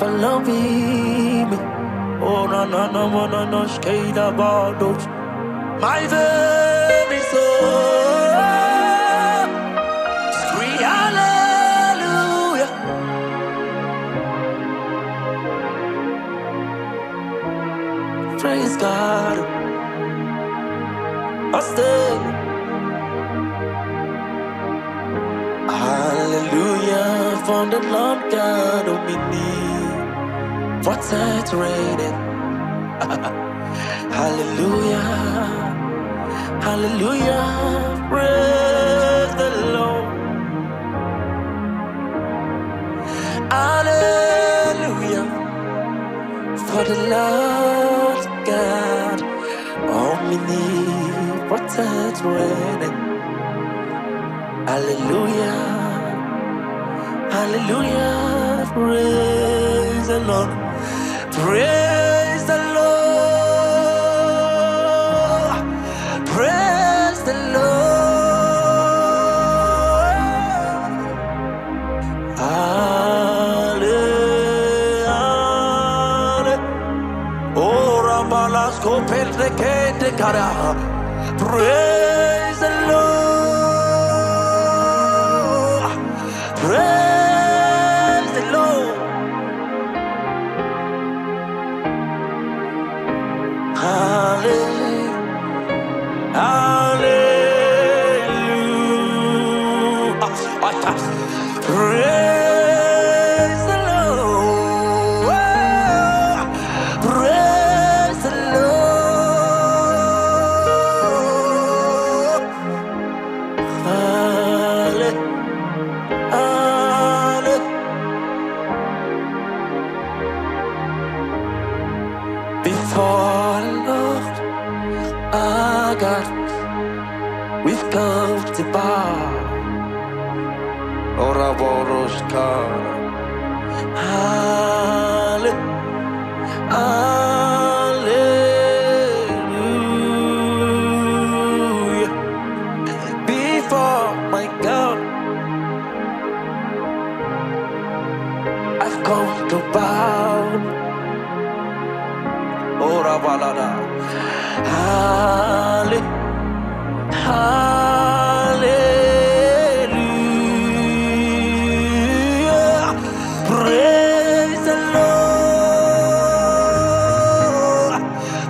Follow me. Oh, no, skate about those. My very soul. Scream hallelujah. Praise God. I stay. Hallelujah for the Lord God of me. What's saturated? Hallelujah, hallelujah, praise the Lord. Hallelujah for the Lord God omnipotent reigning. Hallelujah, hallelujah, praise the Lord, praise the Lord, praise the Lord. Hallelujah. Oh, Ramalasco Pentecost Cara. Praise the Lord. Praise the Lord. Hallelujah. Hallelujah. Praise the Lord. Praise the Lord. Hallelujah. Before the Lord our God, we've come to bow. Ora Boroskara. Hallelujah. Before my God, I've come to bow. Ora Balada. Hallelujah. Praise the Lord.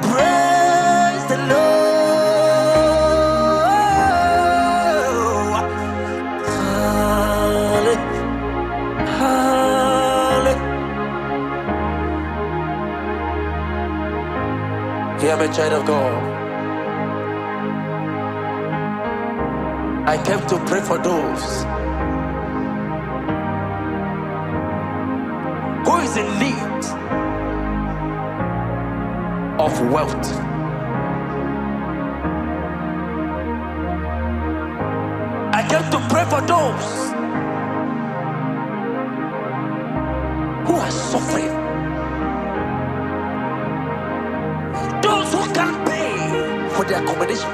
Praise the Lord. Hallelujah. Hear me, child of God. I came to pray for those who is in need of wealth. I came to pray for those who are suffering, those who can't pay for their accommodation,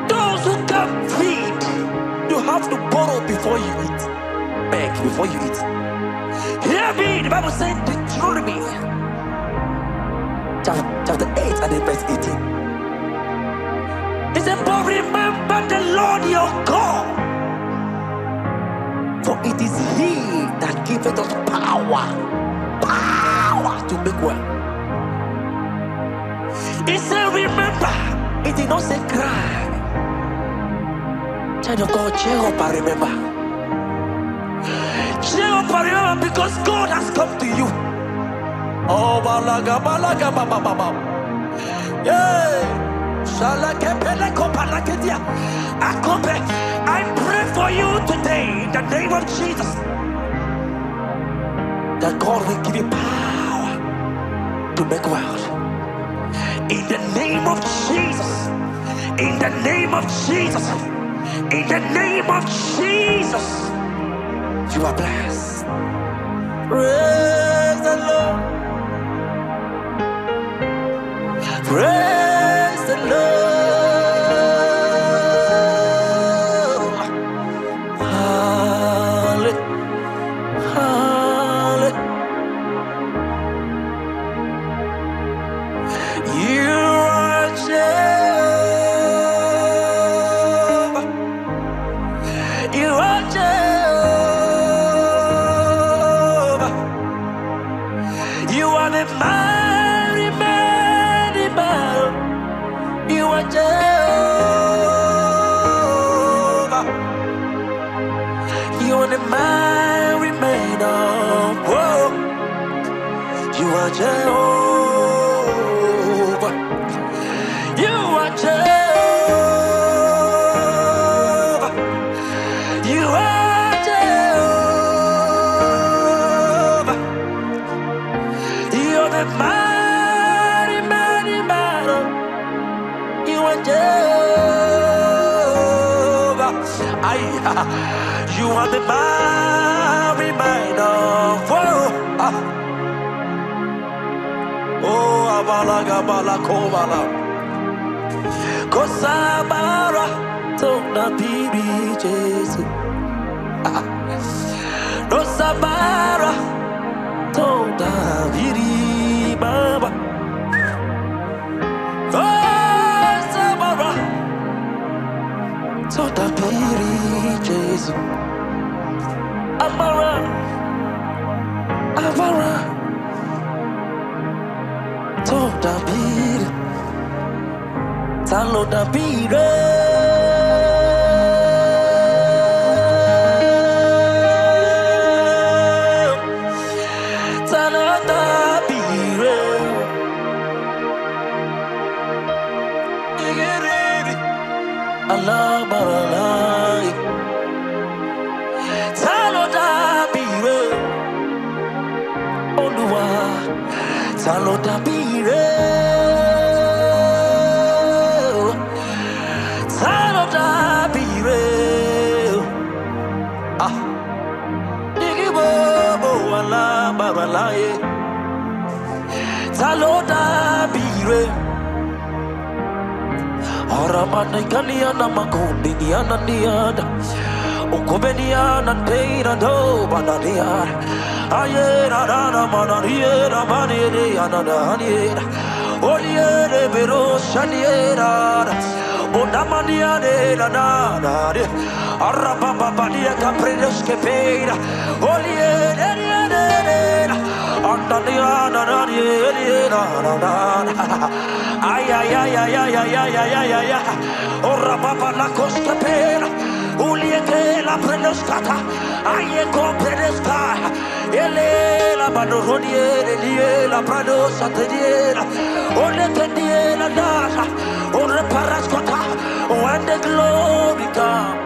those who can't feed. You have to borrow before you eat, beg before you eat. Hear me, the Bible says Deuteronomy chapter 8 and then verse 18. It says, but remember the Lord your God, for it is He that giveth us power to make well. He said, remember. It did not say cry. Child of God, cheer up and remember. Cheer up and remember, because God has come to you. Oh, balaga, balaga, baba, baba. Yeah. I pray for you today in the name of Jesus, that God will give you power to make wealth. In the name of Jesus. In the name of Jesus. In the name of Jesus. You are blessed. Praise the Lord. Praise the Lord. Hallelujah. You are Jehovah. You are the mighty, mighty battle. You are Jehovah. You are the mighty man of war. You are Jehovah. You are Jehovah. You are Jehovah. You are the mighty, mighty battle. You are Jehovah. You are the mighty man of war. Oh, abala gabala kovala. Kosabara tona bibi Jesu. Kosabara tona bibi baba. Kosabara tona bibi Jesu. Amara, Amara tona bibi. Talo da bire. Talo da bire. Igeri. Allah baralai. Talo da bire. Oluwa. Talo da bire. Taloda bire Aramane kaniana makundi niana niada Ukubeniana teira do bananiara Ayera rana manariera maniera naniera Oliere vero shaniera Odamaniane nanare Arababania caprenesque peira Oliere ay ay ay ay ay ay ay ay ay ay ora papa la costa pera ulie che la prenoscata ay comprenesca ele la bandoniere lie la prado satediera ole che die la dasa ora parascota when the glory come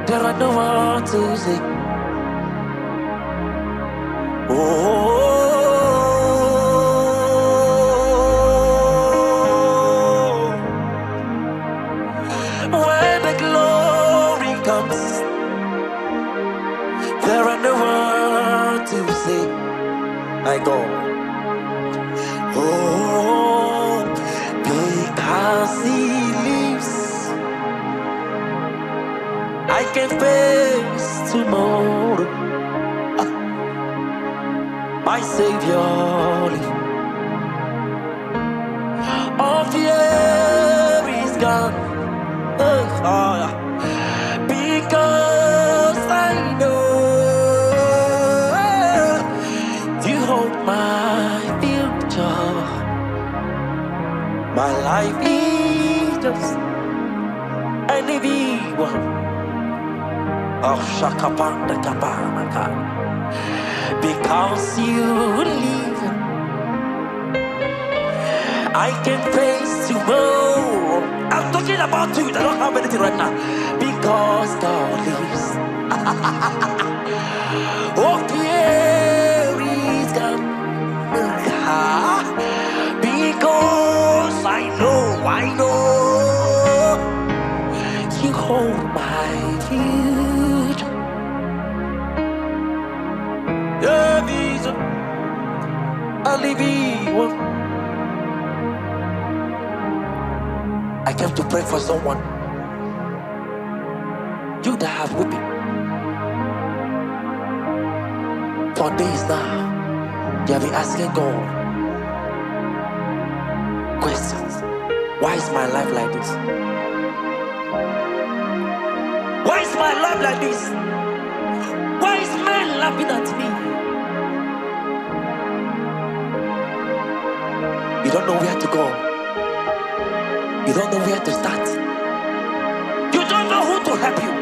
there are no words to say. Oh, when the glory comes, there are no words to say. I go. Oh, because He lives, I can face tomorrow. My Savior, all fear is gone, because I know You hold my future. My life is just an evil one. Oh, Shakapanda Kapamaka. Because You live, I can face tomorrow. I'm talking about you. I don't have anything right now. Because God lives. Oh, fear is gone. Because I know You hold my future. I came to pray for someone. You that have weeping for days now. You have been asking God questions. Why is my life like this? life like this? Why is men laughing at me? You don't know where to go. You don't know where to start. You don't know who to help you.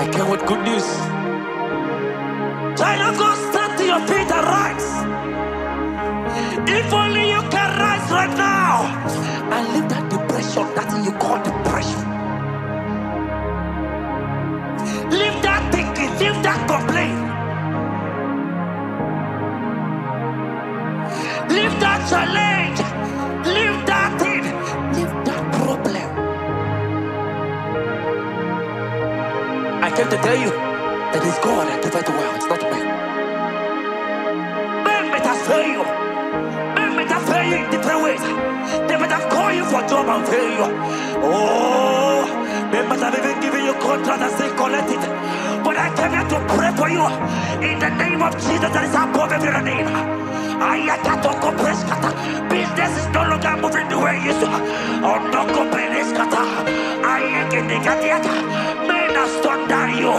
I came with good news. Child of God, stand to your feet and rise. If only you can rise right now and leave that depression, that thing you call depression. Leave that thinking, leave that complaint. Leave that challenge. Leave that thing. Leave that problem. I came to tell you that it's God that giveth the world, it's not men. Men better fail you. Men better fail you in different ways. They better call you for job and fail you. Oh, they must have even given you contract and say collect it. But I came here to pray for you in the name of Jesus that is above every name. Business is no longer moving the way it used to. Oh, no companies kata. Men are stunned down you.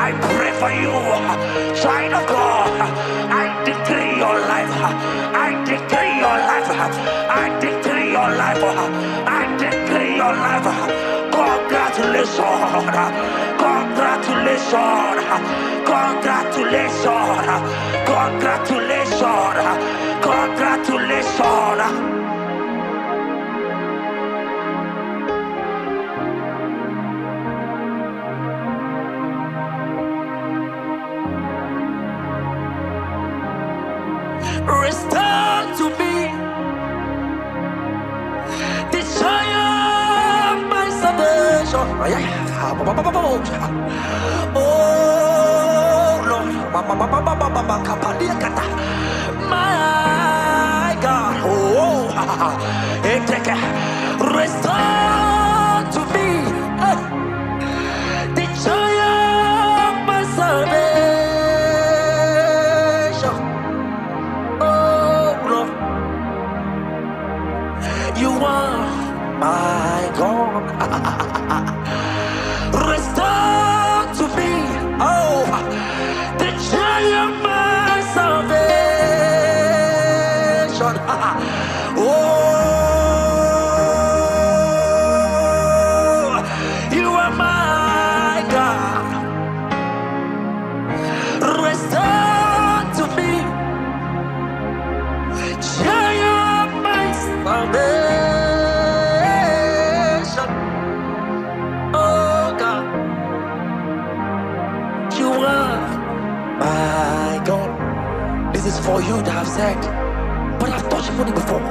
I pray for you, child of God. I decree your life. I decree your life. I decree your life. I decree your life. Congratulations. Congratulations. Congratulations. Congratulations. Congratulations. Restore to me the joy of my salvation. Oh Lord, my God, restore to me the joy of my salvation. You are my God. Restore to me, oh, the joy of my salvation. Oh, you are my God. Restore to me, joy of my salvation. Oh God, you are my God. This is for you that I've said, but I've touched money before.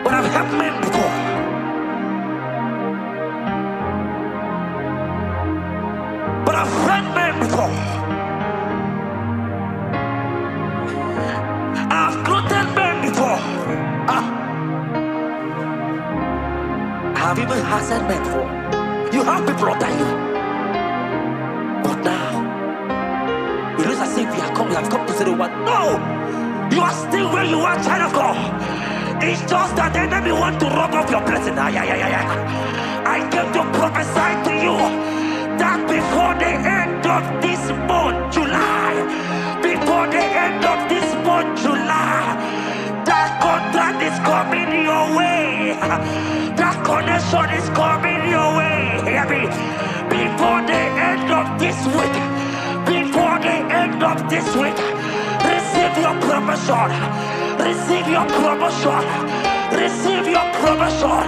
But I've helped men before. But I've fed men before. I've clothed men before. I've even hassled men before. You have people under you. But now, it looks as if you have come to say the word. No! You are still where you are, child of God. It's just that the enemy want to rob off your blessing. I came to prophesy to you that before the end of this month, July, before the end of this month, July, that contract is coming your way. That connection is coming your way. Hear me. Before the end of this week, before the end of this week, receive your promotion. Receive your promotion. Receive your promotion.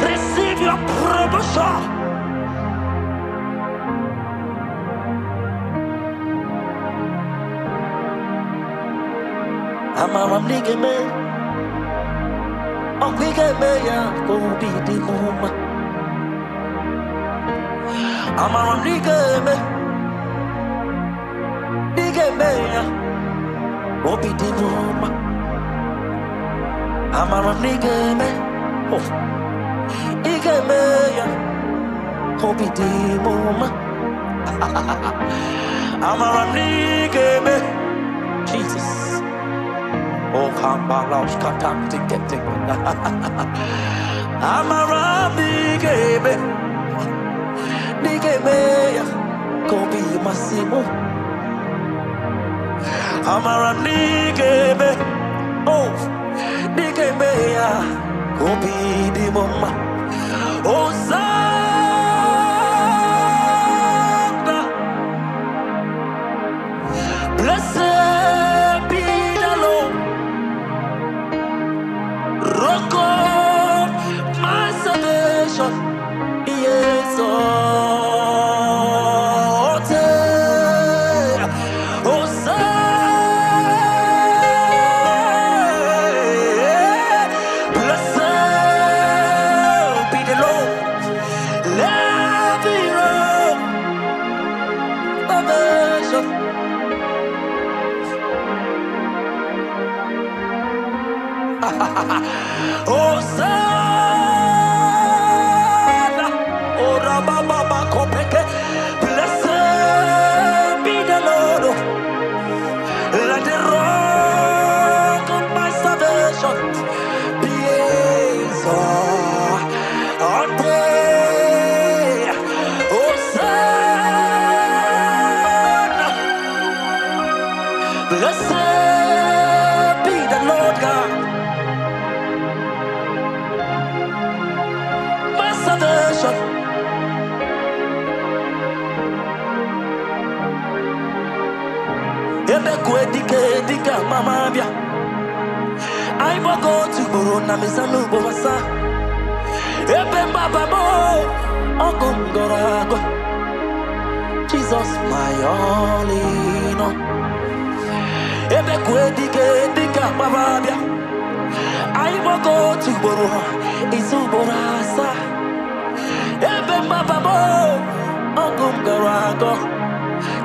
Receive your promotion. I'm a nigga man. Oh, we get me, yeah, go be the mama. I'm a nigga man. Nigga man, yeah, go be the mama. I'm a nigga man. Oh, nigga man, yeah, go be the mama. Amaranigebe. Jesus. Oh, Kambalash Katam Ticketing. Amaranigebe. Nigebe. Kobe Massimo. Amaranigebe. Oh, Nigebe. Kobe di Mama. Oh, Zanda. Blessed be the Lord. Rock of my salvation. Yes, oh, blessed be the Lord. Let me rock salvation. Hosanna, oh Rababa Kopeke, blessed be the Lord. Let the rock of my salvation be exalted. Hosanna, blessed be the Lord God. Salvation. Ebe kwedike dika mama bia. I will go to Buruna Misanu Bovasa. Ebe baba mo Ogungorago. Jesus my all in all. Ebe kwedike dika mama bia. I will go to Buruna Isuborasa. Ebe baba mo Ogungorago.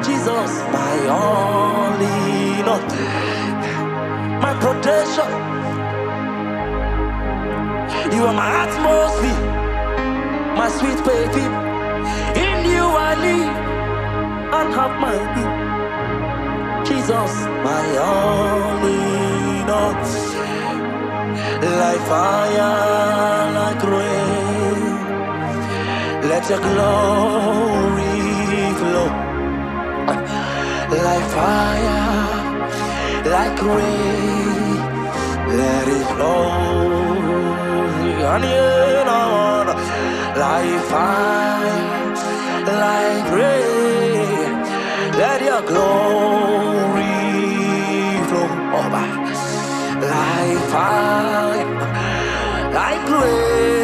Jesus, my all in all, my protection. You are my atmosphere, my sweet baby. In you I live and have my being. Jesus, my all in all, like fire, like rain. Let your glory flow. Like fire, like rain, let it flow. Like fire, like rain, let your glory flow. Like fire, like rain.